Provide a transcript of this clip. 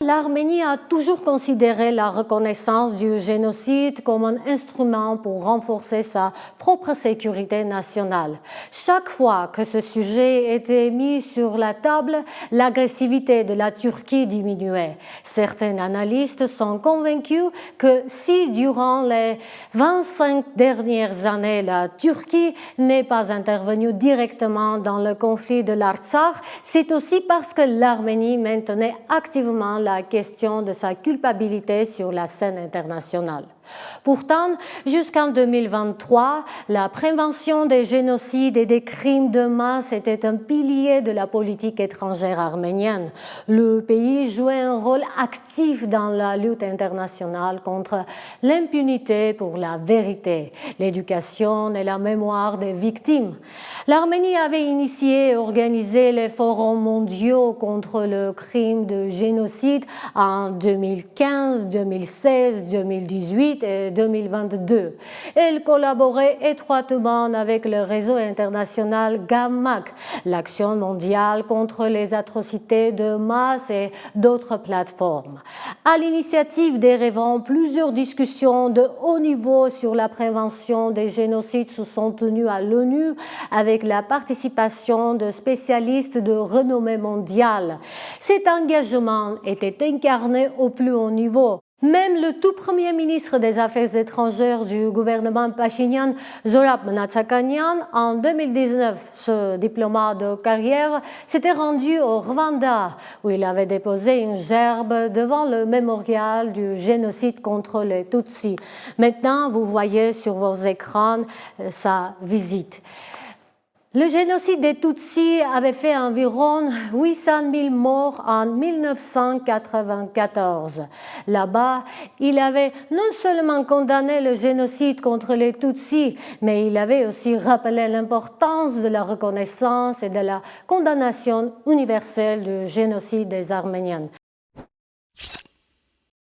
L'Arménie a toujours considéré la reconnaissance du génocide comme un instrument pour renforcer sa propre sécurité nationale. Chaque fois que ce sujet était mis sur la table, l'agressivité de la Turquie diminuait. Certains analystes sont convaincus que si durant les 25 dernières années, la Turquie n'est pas intervenue directement dans le conflit de l'Artsakh, c'est aussi parce que l'Arménie maintenait activement la question de sa culpabilité sur la scène internationale. Pourtant, jusqu'en 2023, la prévention des génocides et des crimes de masse était un pilier de la politique étrangère arménienne. Le pays jouait un rôle actif dans la lutte internationale contre l'impunité pour la vérité, l'éducation et la mémoire des victimes. L'Arménie avait initié et organisé les forums mondiaux contre le crime de génocide en 2015, 2016, 2018 et 2022. Elle collaborait étroitement avec le réseau international GAMMAC, l'Action mondiale contre les atrocités de masse et d'autres plateformes. À l'initiative d'Erevan, plusieurs discussions de haut niveau sur la prévention des génocides se sont tenues à l'ONU avec la participation de spécialistes de renommée mondiale. Cet engagement était incarné au plus haut niveau. Même le tout premier ministre des Affaires étrangères du gouvernement Pachinian, Zorab Mnatsakanyan, en 2019, ce diplomate de carrière, s'était rendu au Rwanda, où il avait déposé une gerbe devant le mémorial du génocide contre les Tutsis. Maintenant, vous voyez sur vos écrans sa visite. Le génocide des Tutsis avait fait environ 800 000 morts en 1994. Là-bas, il avait non seulement condamné le génocide contre les Tutsis, mais il avait aussi rappelé l'importance de la reconnaissance et de la condamnation universelle du génocide des Arméniens.